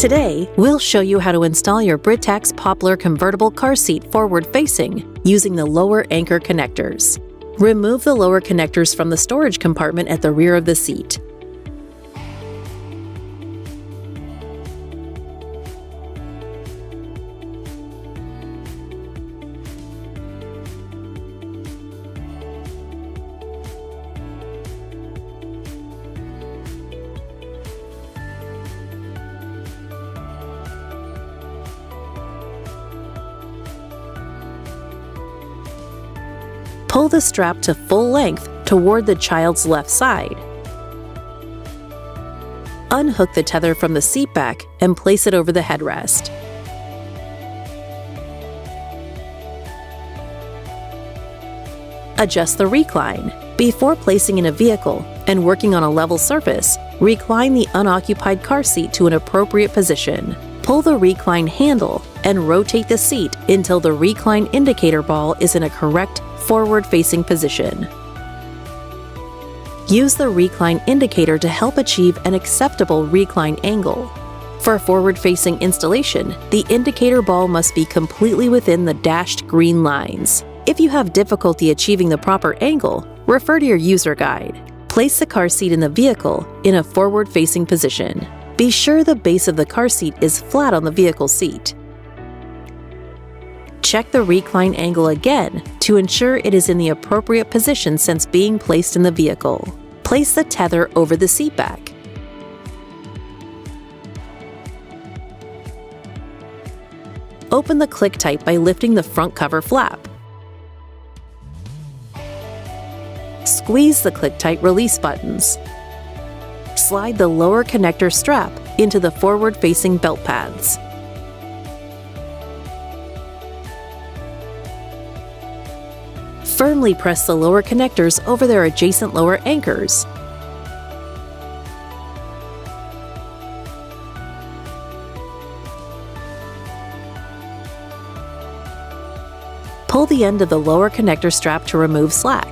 Today, we'll show you how to install your Britax Poplar convertible car seat forward-facing using the lower anchor connectors. Remove the lower connectors from the storage compartment at the rear of the seat. Pull the strap to full length toward the child's left side. Unhook the tether from the seat back and place it over the headrest. Adjust the recline. Before placing in a vehicle and working on a level surface, recline the unoccupied car seat to an appropriate position. Pull the recline handle and rotate the seat until the recline indicator ball is in a correct forward-facing position. Use the recline indicator to help achieve an acceptable recline angle. For forward-facing installation, the indicator ball must be completely within the dashed green lines. If you have difficulty achieving the proper angle, refer to your user guide. Place the car seat in the vehicle in a forward-facing position. Be sure the base of the car seat is flat on the vehicle seat. Check the recline angle again to ensure it is in the appropriate position since being placed in the vehicle. Place the tether over the seat back. Open the click type by lifting the front cover flap. Squeeze the click tight release buttons. Slide the lower connector strap into the forward-facing belt pads. Firmly press the lower connectors over their adjacent lower anchors. Pull the end of the lower connector strap to remove slack.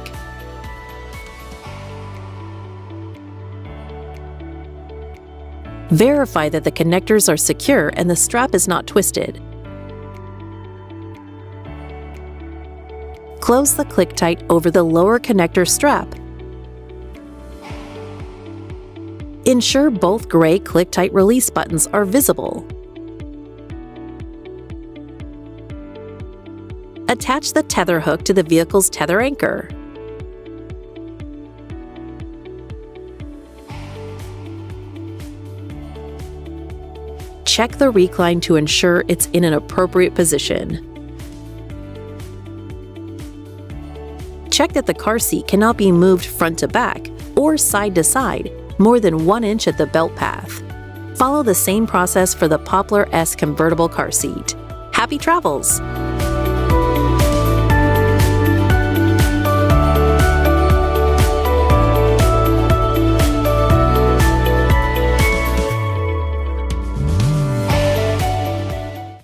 Verify that the connectors are secure and the strap is not twisted. Close the click tight over the lower connector strap. Ensure both gray click tight release buttons are visible. Attach the tether hook to the vehicle's tether anchor. Check the recline to ensure it's in an appropriate position. Check that the car seat cannot be moved front to back or side to side more than 1 inch at the belt path. Follow the same process for the Poplar S convertible car seat. Happy travels!